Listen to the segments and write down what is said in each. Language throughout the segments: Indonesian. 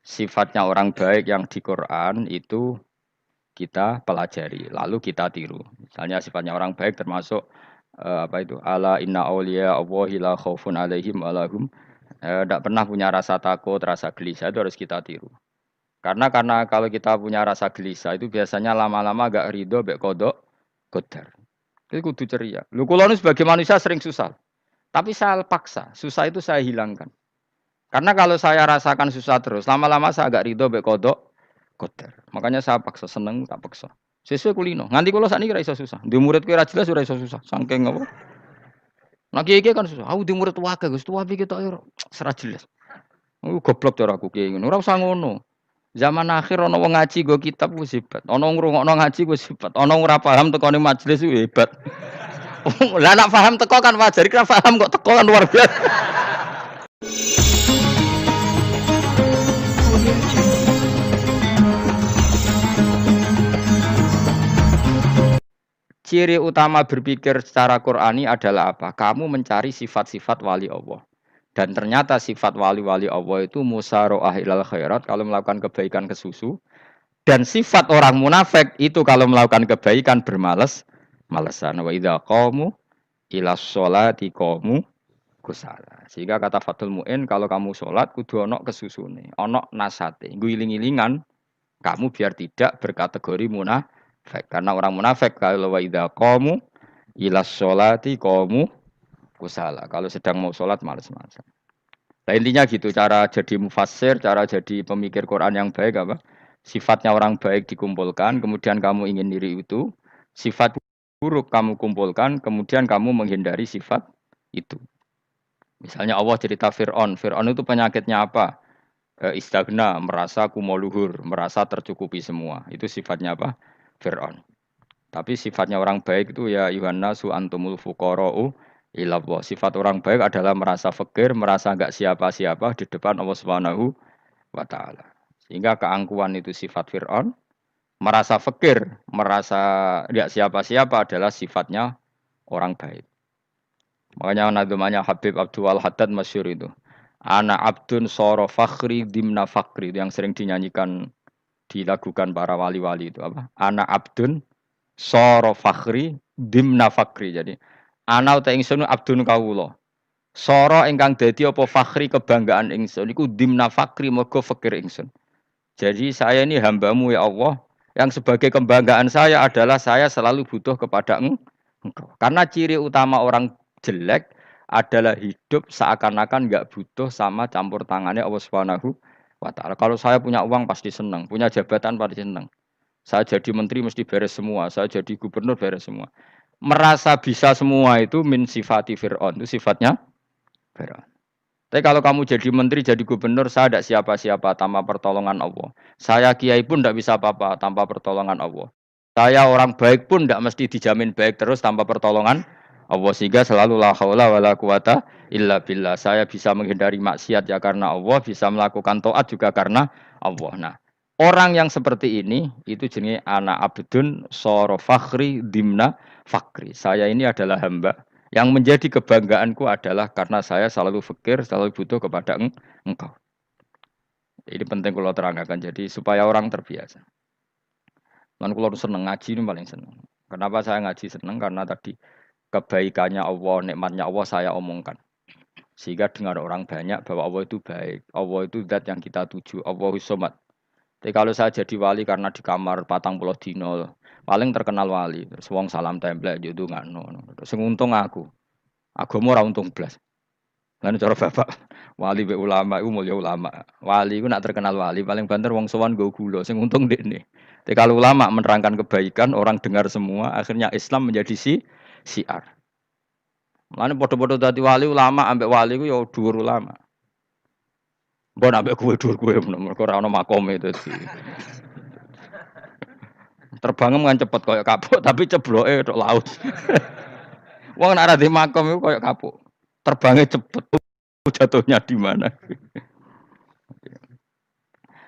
sifatnya orang baik yang di Quran itu kita pelajari, lalu kita tiru. Misalnya sifatnya orang baik termasuk apa itu? Ala inna auliya Allahi la khaufun alaihim walahum tidak pernah punya rasa takut, rasa gelisah itu harus kita tiru. Karena kalau kita punya rasa gelisah itu biasanya lama-lama agak ridho, bek kodok, kodar. Itu kudu ceria. Lu kalau sebagai manusia sering susah, tapi saya paksa, susah itu saya hilangkan. Karena kalau saya rasakan susah terus, lama-lama saya agak ridho, bek kodok, kodar. Makanya saya paksa seneng, tak paksa. Sesuai kulino. Nganti kalau saat ini rasa susah. Di muridku ra jelas ora iso susah. Saking apa? Nah kiai kan susah. Aku di murid wae Gus, tuwa iki tok ora jelas. Aku goblok cara aku kiai ngono. Ora usah ngono. Zaman akhir ana wong ngaji go kitab wis hebat. Ana ngrungokno ngaji wis hebat. Ana ora paham tekone majelis wis hebat. Lah nak paham teko kan wajar, kira paham kok teko kan luar biasa. Ciri utama berpikir secara Qur'ani adalah apa? Kamu mencari sifat-sifat wali Allah. Dan ternyata sifat wali-wali Allah itu musaro'ah ilal khairat kalau melakukan kebaikan kesusu. Dan sifat orang munafik itu kalau melakukan kebaikan bermalas-malesan. Wa idza qamu ilas sholati qamu kusala. Sehingga kata Fathul Mu'in kalau kamu sholat kudu ono kesusune, ono nasate. Guling-gilingan kamu biar tidak berkategori munafik. Karena orang munafik kalau wa idza qamu ilas sholati qamu kusala. Kalau sedang mau sholat malas-malasan. Nah, intinya gitu, cara jadi mufassir, cara jadi pemikir Quran yang baik apa? Sifatnya orang baik dikumpulkan, kemudian kamu ingin diri itu. Sifat buruk kamu kumpulkan, kemudian kamu menghindari sifat itu. Misalnya Allah cerita Fir'aun. Fir'aun itu penyakitnya apa? Istagna, merasa kumoluhur, merasa tercukupi semua. Itu sifatnya apa? Fir'aun. Tapi sifatnya orang baik itu ya Yuhanna su antumul fuqara'u ilallah. Sifat orang baik adalah merasa fakir, merasa enggak siapa-siapa di depan Allah Subhanahu wa taala. Sehingga keangkuhan itu sifat Firaun, merasa fakir, merasa enggak siapa-siapa adalah sifatnya orang baik. Makanya nadumanya Habib Abdul Haddad masyhur itu. Ana abdun soro fakhri dimna fakri itu yang sering dinyanyikan dilakukan para wali-wali itu apa? Ana abdun soro fakhri dimna fakri. Jadi ana uta ingsun abdun kawula. Soro ingkang dadi apa fakhri kebanggaan ingsun iku dimna fakri mergo fakir ingsun. Jadi saya ini hambamu ya Allah yang sebagai kebanggaan saya adalah saya selalu butuh kepada engkau. Karena ciri utama orang jelek adalah hidup seakan-akan enggak butuh sama campur tangannya Allah Subhanahu wa taala. Kalau saya punya uang pasti senang, punya jabatan pasti senang. Saya jadi menteri mesti beres semua, saya jadi gubernur beres semua. Merasa bisa semua itu min sifati Fir'aun, itu sifatnya Fir'aun. Tapi kalau kamu jadi menteri, jadi gubernur, saya tidak siapa-siapa tanpa pertolongan Allah. Saya kiai pun tidak bisa apa-apa tanpa pertolongan Allah. Saya orang baik pun tidak mesti dijamin baik terus tanpa pertolongan Allah. Sehingga selalu la haula wala quwata illa billah. Saya bisa menghindari maksiat ya karena Allah, bisa melakukan taat juga karena Allah. Nah, orang yang seperti ini itu jenis anak abdun soro fakhri dimna fakri. Saya ini adalah hamba yang menjadi kebanggaanku adalah karena saya selalu fikir, selalu butuh kepada engkau. Ini penting kalau terangkan jadi supaya orang terbiasa. Dan kalau seneng ngaji ini paling seneng. Kenapa saya ngaji seneng? Karena tadi kebaikannya Allah, nikmatnya Allah saya omongkan. Sehingga dengar orang banyak bahwa Allah itu baik. Allah itu zat yang kita tuju. Allahus Somad. Tapi kalau saya jadi wali karena di kamar patang pulau dino, paling terkenal wali. Terus wong salam template itu nggak no. Terus untung aku ora untung blas. Lan cara bapak wali be ulama iku mulya ulama. Wali iku nak terkenal wali paling banter wong sowan nggo gula sing untung dekne. Tapi kalau ulama menerangkan kebaikan orang dengar semua akhirnya Islam menjadi siar. Lan padha-padha dadi wali ulama ambek wali iku ya dhuwur ulama. Mbok ambek kowe dhuwur kowe mergo ora ono makome dadi. Terbangem kan cepet koyo kapuk tapi cebloke tok laut. Wong nek ora di makom iku koyo kapuk. Terbangnya cepet, jatuhnya di mana?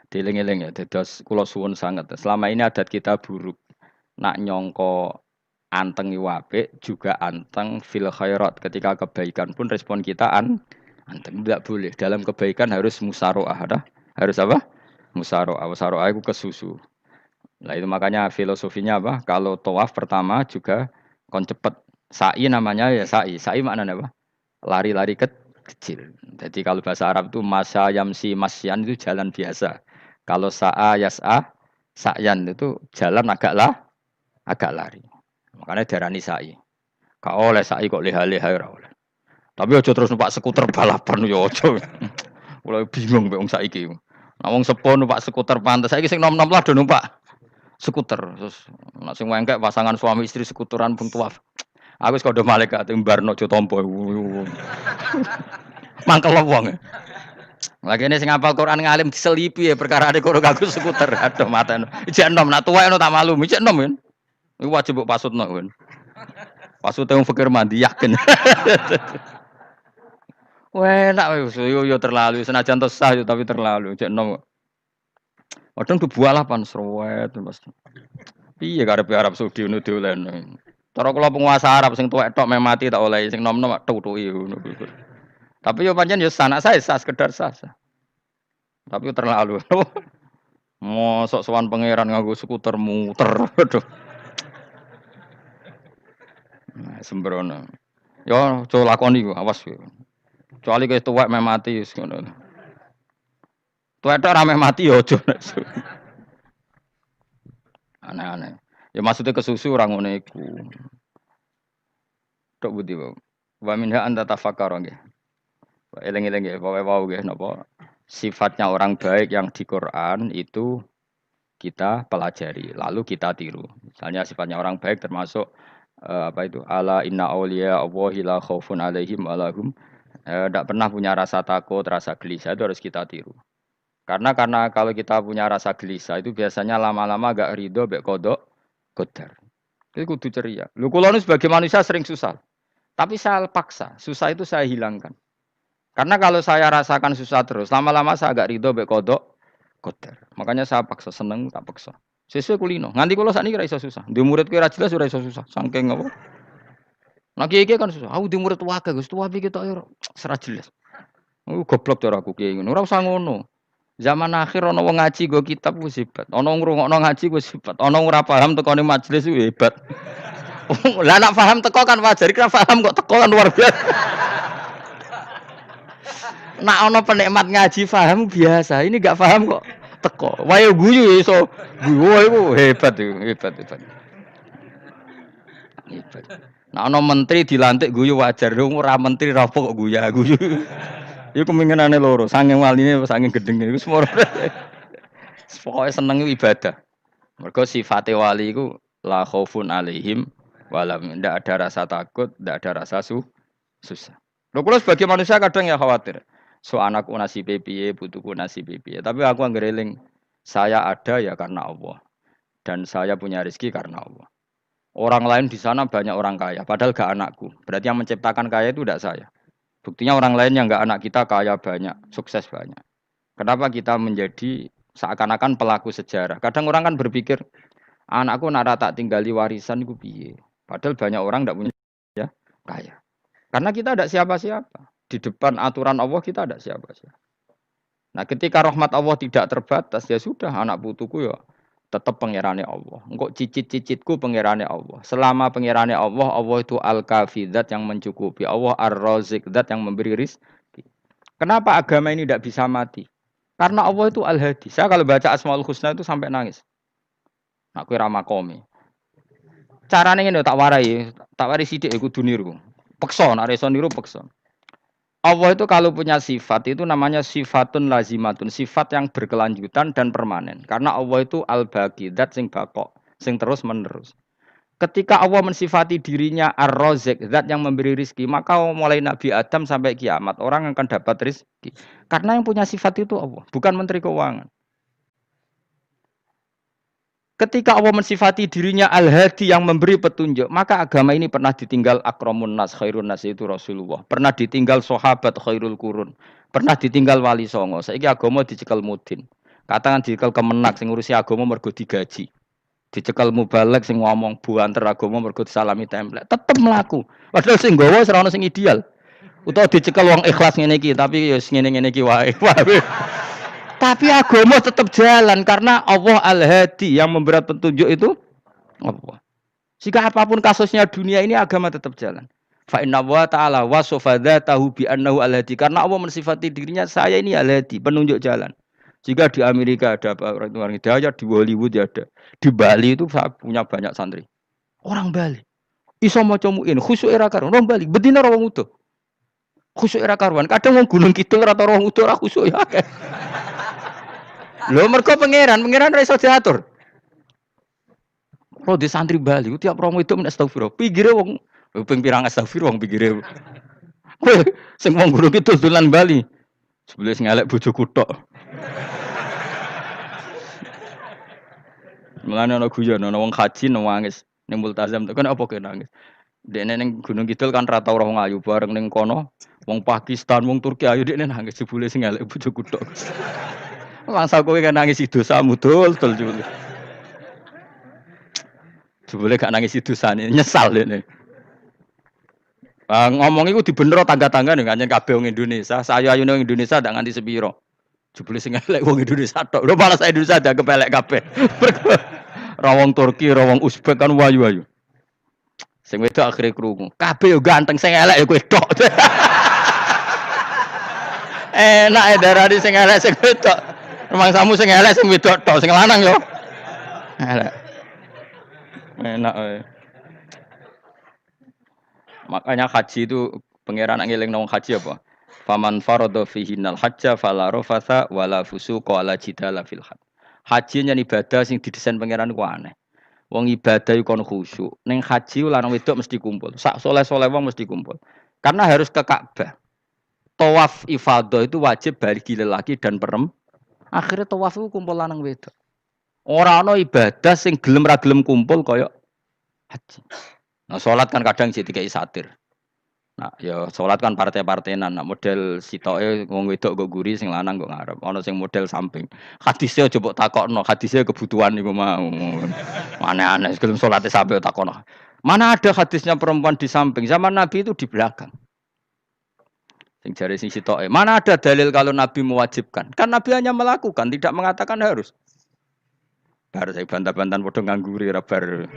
Dieling-eling ya, dados kula suwun sangat. Selama ini adat kita buruk. Nak nyongko anteng apik juga anteng fil khairat. Ketika kebaikan pun respon kita anteng. Tidak boleh. Dalam kebaikan harus musaroah. Harus apa? Musaroah itu ke susu. Nah itu makanya filosofinya apa? Kalau tawaf pertama juga kon cepet. Sa'i namanya ya sa'i. Sa'i maknanya apa? Lari-lari kecil. Jadi kalau bahasa Arab itu masya yamsi masyan itu jalan biasa. Kalau sa'a yas'a sa'yan itu jalan agak lari. Makanya darani sa'i. Kak oleh sa'i kok leha-leha ora oleh. Tapi aja terus numpak skuter balapan yo aja. Mulai bingung mbek wong saiki. Nah wong sepo numpak skuter pantes. Saiki sing nom-nom lah do numpak skuter. Terus nek sing wengkek pasangan suami istri skuteran pun tuaf. Aku wis kodho malaikat mbarno aja tampa. Mangkel wong. Lagi ini sing hafal Quran ngalim diselipi ya perkara ada kok aku skuter. Aduh mata. Ijek enom nak tuwa tak malu. Ijek enom kan. Iku wajib mbok pasutno kan. Pasute wong fikir mandi yakin. Wah, enak yo terlalu senajan to sah yo tapi terlalu. Ijek enom. Kadang kebualah pan srowet Mas. Piye karepe Arab Saudi ngono dolen. Cara kula penguasa Arab sing tuwek tok mati tak oleh sing nom-nom tutuki ngono. Tapi yo pancen yo anak saya sah sekedar sah. Tapi terlalu. Mosok sowan pangeran nganggo skuter muter. Aduh. Nah, sembrono. Yo coba lakoni ku, awas ku. Kecuali kowe tuwek mati wis ngono. Tuwek tok rame mati yo aja. Aneh-aneh. Ya maksudnya kesusu ora ngono iku. Tok budi wae. Wa minha anta tafakkara nggih. Eling-eling nggih, pokoke wau nggih napa sifatnya orang baik yang di Quran itu kita pelajari, lalu kita tiru. Misalnya sifatnya orang baik termasuk apa itu? Ala inna auliya Allahi la khaufun alaihim wa lahum tidak pernah punya rasa takut, rasa gelisah itu harus kita tiru. Karena kalau kita punya rasa gelisah itu biasanya lama-lama agak ridho mbek kodok qadar. Itu kudu ceria. Lho kula sebagai manusia sering susah. Tapi saya paksa, susah itu saya hilangkan. Karena kalau saya rasakan susah terus, lama-lama saya agak ridho mbek kodok qadar. Makanya saya paksa seneng tak paksa. Sesuai kulino. Nganti kula sakniki ora iso susah. Di muridku ora jelas ora iso susah. Saking apa? Nah kiai kan susah. Aku di murid wae Gus, tuwa iki tok ora jelas. Goblok cara aku kiai ngono. Ora usah ngono. Zaman akhir ana wong ngaji go kitab wis hebat. Ana ngrungokno ngaji wis hebat. Ana ora paham tekone majelis wis hebat. Lah nek paham teko kan wajar, kira paham kok teko kan luar biasa. Nak ana penikmat ngaji paham biasa. Ini enggak paham kok teko. Wae guyu iso. Guyu iku hebat iku, hebat. Hebat. Nak ana menteri dilantik guyu wajar. Ora menteri ra kok guyu. Iku kemungkinane loro, saking waline saking gedenge iku semua. Pokoke seneng ibadah. Mergo sifate wali iku la khaufun alaihim walam ndak ada rasa takut, ndak ada rasa susah. Lho kula sebagai manusia kadang ya khawatir. So anakku nasibe piye, putuku nasibe piye. Tapi aku anggere eling saya ada ya karena Allah. Dan saya punya rezeki karena Allah. Orang lain di sana banyak orang kaya, padahal gak anakku. Berarti yang menciptakan kaya itu tidak saya. Buktinya orang lain yang enggak anak kita kaya banyak, sukses banyak. Kenapa kita menjadi seakan-akan pelaku sejarah? Kadang orang kan berpikir, anakku nak tak tinggali warisan iku piye? Padahal banyak orang enggak punya ya, kaya. Karena kita ada siapa-siapa. Di depan aturan Allah kita ada siapa-siapa. Nah, ketika rahmat Allah tidak terbatas, ya sudah anak putuku ya tetap pangerane Allah. Engkau cicit-cicitku pangerane Allah. Selama pangerane Allah, Allah itu al-kafi, zat yang mencukupi. Allah ar-razik, zat yang memberi rizki. Kenapa agama ini tidak bisa mati? Karena Allah itu al-hadi. Saya kalau baca Asmaul Husna itu sampai nangis. Aku ramah komi. Caranya ini tak warai sidik kudu niru. Peksa, nak reso niru peksa. Allah itu kalau punya sifat itu namanya sifatun lazimatun, sifat yang berkelanjutan dan permanen. Karena Allah itu al-baqi, zat sing bakok, sing terus menerus. Ketika Allah mensifati dirinya ar-razik, zat yang memberi rizki, maka mulai Nabi Adam sampai kiamat orang akan dapat rizki. Karena yang punya sifat itu Allah, bukan menteri keuangan. Ketika Allah mensifati dirinya al-hadi yang memberi petunjuk, maka agama ini pernah ditinggal akramun nas, khairun nas itu Rasulullah. Pernah ditinggal sahabat khairul qurun. Pernah ditinggal wali songo. Saiki agama dicekel mudin. Katakan dicekel kemenak sing ngurusi agama mergo digaji. Dicekel mubalek sing ngomong buanter agama mergo disalami template. Tetep mlaku. Padahal sing nggawa ora ono sing ideal. Utawa dicekel wong ikhlas ngene iki, tapi ya ngene-ngene iki wae. Tapi agama tetap jalan karena Allah Al-Hadi yang memberi petunjuk itu Allah. Jika apapun kasusnya dunia ini agama tetap jalan. Fa inna wa ta'ala wasofa dzatahu bi annahu al-hadi. Karena Allah mensifati dirinya saya ini al-hadi, penunjuk jalan. Jika di Amerika ada orang hidayah, di Hollywood ya ada. Di Bali itu saya punya banyak santri. Orang Bali. Iso maca muin khusyuk era karuan. Orang Bali bedina ora wong utuh. Khusyuk era karuan. Kadang wong Gunung Kidul ora tau wong utuh ora khusyuk ya. Lho mergo pangeran ra iso diatur. Kalau di santri Bali, tiap romo itu men astagfirullah. Pinggire wong ping pirang astagfirullah wong pinggire. Kowe sing wong guru itu dolan Bali. Sebelum sing elek bojoku tok. Mulane ana guyon ana wong haji nangis ning multazam tekan apa kene nangis. Dekne ning Gunung Kidul kan ra tau wong ayu bareng ning kono wong Pakistan, wong Turki ayu dekne nangis jebule sing elek bojoku tok. Langsung kowe kan nangis dosamu dul jebule. Jebule gak nangis dosane nyesal dekne. Ngomong iku dibenero tangga-tangga ning kanjen kabeh wong Indonesia. Sayu-ayune wong Indonesia ndak nganti sepiro. Jebule sing elek wong Indonesia tok. Lho malah Indonesia dianggap elek kabeh. Ra wong Turki, ra wong Uzbek kan wayu-wayu. Sing wedok akhire krungu. Kabeh yo ganteng sing elek ya kowe tok. Enak e darani sing elek sing wedok. Rumangsamu sing elek sing wedok tok, sing lanang yo. Elek. Enak e. Makanya haji itu pangeran ngeling nang haji apa? Faman farada fihinal hajja fala rafatha wala fusuqa wala jidala fil hajj. Haji yen ibadah sing didesain pangeran ku aneh. Wong ibadah iku kon khusyuk. Ning haji lanang wedok mesti kumpul. Sak soleh-soleh wong mesti kumpul. Karena harus ke Ka'bah. Tawaf ifadah itu wajib bagi lelaki dan perempuan. Akhirnya tawaf itu kumpul lanang wedok. Ora ana ibadah sing gelem ra gelem kumpul kaya haji. Nah, sholat kan kadang jadi kayak satir. Nah, ya sholat kan partai-partainan. Nah, model sitoke wong wedok go guri, sing lanang go ngarep. Ana sing model samping. Hadisnya coba takokno, hadisnya kebutuhan niku mau. Aneh-aneh sebelum sholatnya sampai takokno. Mana ada hadisnya perempuan di samping? Zaman Nabi itu di belakang. Sing jare sing sitoke. Mana ada dalil kalau Nabi mewajibkan? Kan Nabi hanya melakukan, tidak mengatakan harus. Bar saya bantah-bantahan padha ngangguri ra bar.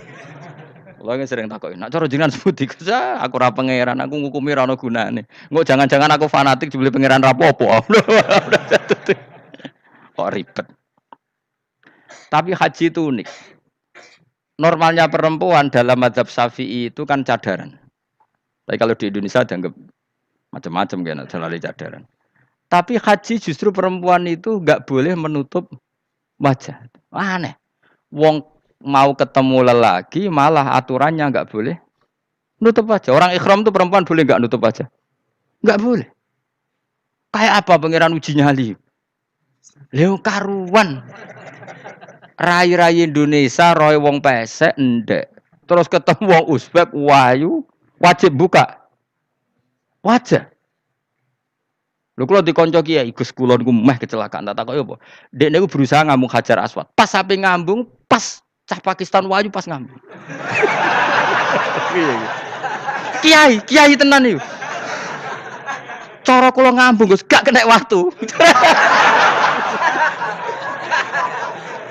Kula kan sering takoki, "Nek cara jenengan sebuti Gusa, aku ora pangeran, aku ngukumi ra ono gunane." Engko jangan-jangan aku fanatik dibeli pangeran ra apa-apa. Kok ribet. Tapi haji itu unik. Normalnya perempuan dalam mazhab Syafi'i itu kan cadaran. Tapi kalau di Indonesia dianggap macam-macam kan, selalu cadaran. Tapi haji justru perempuan itu enggak boleh menutup wajah. Aneh. Wong mau ketemu lelaki malah aturannya enggak boleh nutup wajah. Orang ikhram tuh perempuan boleh enggak nutup wajah? Enggak boleh. Kayak apa pangeran uji nyali? Lho karuan. Rai-rai Indonesia roy wong pesek ndek. Terus ketemu wong Uzbek wayu wajib buka wajah. Lho kula dikonco kiai Gus kula niku meh kecelakaan tak takoki apa. Dek niku berusaha ngambung Hajar Aswad. Pas sampe ngambung, pas cah Pakistan wayu pas ngambung. Kiai tenan niku. Cara kula ngambung Gus gak kena waktu.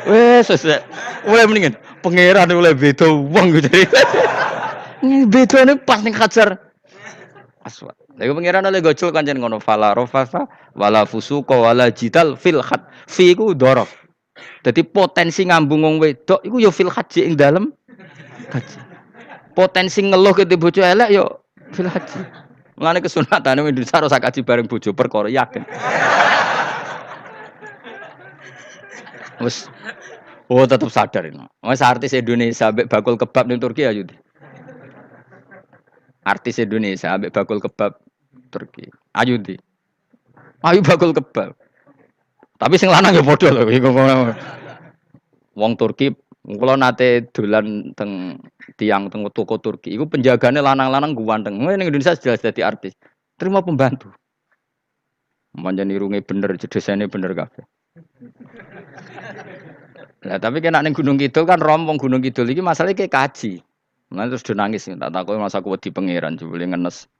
Wes mulai mendingan pangeran mulai beda wong gitu. Bedane pas ning Hajar Aswad. Lha pangeran oleh gocul kancen ngono fala rafasa wala fusuqa wala jidal fil had. Fi ku dhorof. Dadi potensi ngambung wong wedok iku ya fil haji ing dalem haji. Potensi ngeluh ke bojo elek ya fil haji. Mulane kesunatane Indonesia ora kaji bareng bojo perkara yakin. Wes tetap sadar ini. Wes artis Indonesia ambek bakul kebab ning Turki ayo. Artis Indonesia ambek bakul kebab Turki. Ayo di. Ayo bakul kebab. Tapi sing lanang ya padha lho iku. Wong Turki kula nate dolan teng tiang teng toko Turki. Iku penjagane lanang-lanang guwanteng. Ning Indonesia jelas dadi artis. Terima pembantu. Manjan irunge bener, jedesane bener kabeh. Lah tapi kena ning Gunung Kidul kan rompong Gunung Kidul iki masalahnya kayak kaji. Nah terus dia nangis, tak takoki masa aku wedi pangeran jebule ngenes.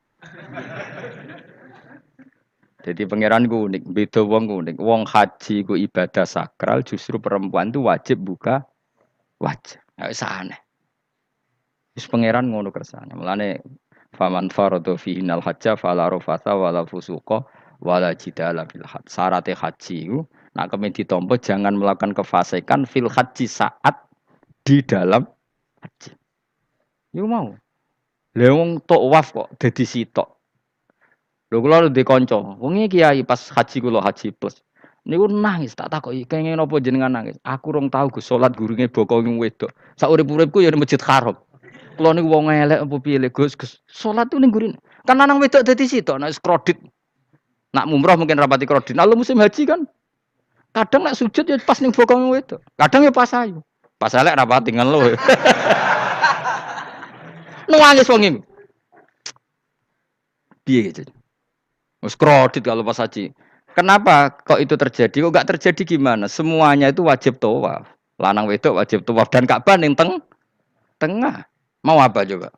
Jadi pangeran ku unik, beda wong ku unik. Wong haji ku ibadah sakral, justru perempuan itu wajib buka wajah. Nah, wis aneh. Wis pangeran ngono kersane. Mulane faman farada fi innal hajja fala rafatha wala fusuqa wala jidala fil hajj. Syarat haji iku nak kemen ditampa jangan melakukan kefasikan fil haji saat di dalam haji. Iku mau. Lha wong tawaf kok dadi sitok. Lho kula ndek kanca, wengi kiai pas haji kula haji plus. Niku nangis tak takoki, kenging napa jenengan nangis? Aku rong tau Gus salat gurunge boko wedok. Sak urip-uripku ya di Masjid Haram. Kula niku wong elek apa piye le Gus? Salat tuh ning gurine. Kan lanang wedok dadi sitok nek kredit. Nak mumrah mungkin rapati kredit. Nah, musim haji kan kadang nak sujud ya pas ning boko wedok. Kadang ya pas ayu. Pas elek rapati ngeluh. Nangis wong iki. Piye gitu? Wes kredit kalau pas haji. Kenapa kok itu terjadi? Kok enggak terjadi gimana? Semuanya itu wajib tawaf. Lanang wedok wajib tawaf dan Ka'bah ning tengah. Mau apa coba?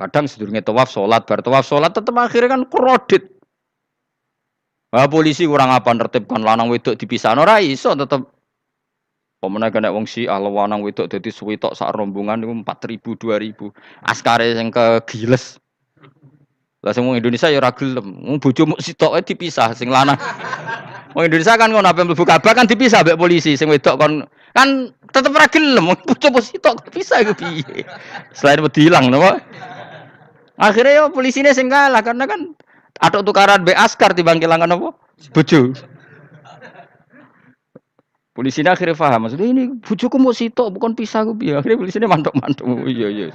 Kadang sedurunge tawaf salat, bar tawaf salat tetep akhirnya kan kredit. Wah, polisi kurang apa nertibkan lanang wedok dipisahno ora iso tetep. Pemene kena wong Syiah lanang wedok dadi suwitok sak rombongan niku 4.000 2.000. Askare sing kegiles. Lah sing wong Indonesia ya ora gelem. Wong bojomu sitoke dipisah sing lanang. Wong Indonesia kan ngono ape mlebu Ka'bah kan dipisah mbek polisi sing wedok kon kan tetep ora gelem wong bojomu sitok dipisah iku piye. Selain wedi ilang napa? Akhirnya ya polisine sing kalah karena kan atuk tukaran mbek askar timbang kelangan apa? Bojo. Polisine akhirnya paham maksudnya ini bojoku mau sitok bukan pisah ku piye. Akhirnya polisine mantuk-mantuk. Oh, iya iya.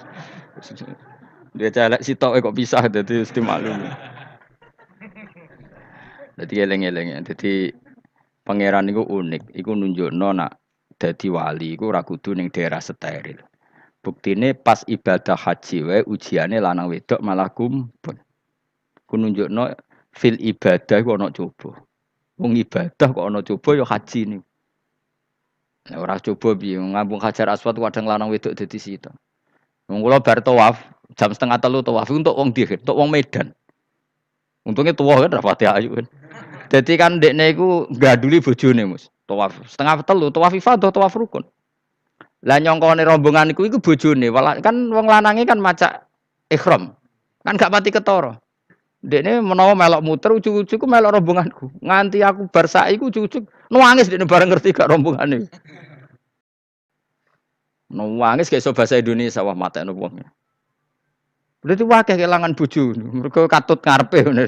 Dia celek sitok kok pisah dadi mesti maklum. Dadi eleng-eleng. Dadi pangeran niku unik. Iku nunjukno nak dadi wali iku ora kudu ning daerah steril. Buktine pas ibadah haji wae ujiane lanang wedok malah kumpul. Ku nunjukno fil ibadah ku ana coba. Wong ibadah kok ana coba ya haji niku. Nek ora coba piye ngambung Hajar Aswad kadang lanang wedok dadi sita. Wong kula bar tawaf jam 2:30 tawaf untuk wong dihir, untuk wong Medan. Untungnya tua kan rapati ayu kan. Jadi kan dekne iku gaduli bojone Mus. Tawaf 2:30 tawaf ifadah tawaf rukun. Lah nyongkone rombongan iku bojone, kan wong lanange kan macak ihram. Kan gak pati ketara. Dekne menawa melok muter ujug-ujug melok rombonganku. Nganti aku bar saiki ujug-ujug nangis dekne bareng ngerti gak rombongane. Nangis gak iso bahasa Indonesia wah matekno wong. Berarti wakil kelangan bojo, mereka katut ngarepe ngono.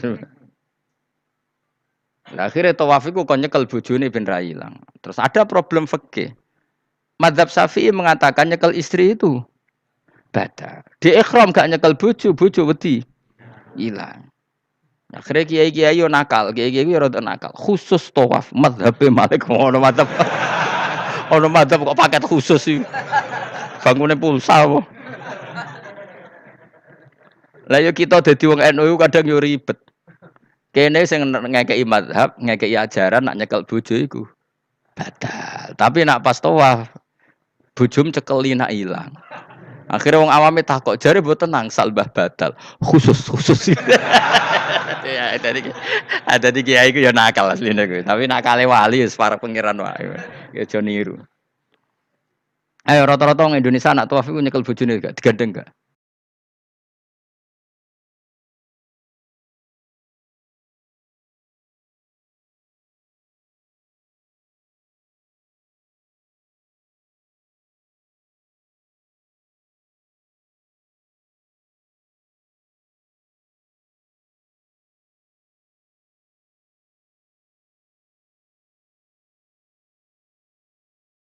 Lah akhire tawaf iku kon nyekel bojone ben ra ilang. Terus ada problem fikih. Madzhab Syafi'i mengatakan nyekel istri itu batal. Di ihram gak nyekel bojo, bojo wedi ilang. Akhire kiai-kiai yo nakal, kiai-kiai yo rada nakal. Khusus tawaf madzhab Malik ngono madzhab. Ono madzhab kok paket khusus iki. Bangune pulsa apa? Lah yo kita dadi wong NU kadang yo ribet. Kene sing ngekeki mazhab, ngekeki ajaran nak nyekel bojo iku batal. Tapi nak pas tawaf bojom cekeli nak ilang. Akhirnya wong awame takok jare mboten nangsal mbah batal. Khusus. Ya ada di kiai iku ya nakal asline kuwi. Tapi nakale wali wis para pangeran wae. Ya aja niru. Ayo rata-rata wong Indonesia nak tawaf iku nyekel bojone gak digandeng gak?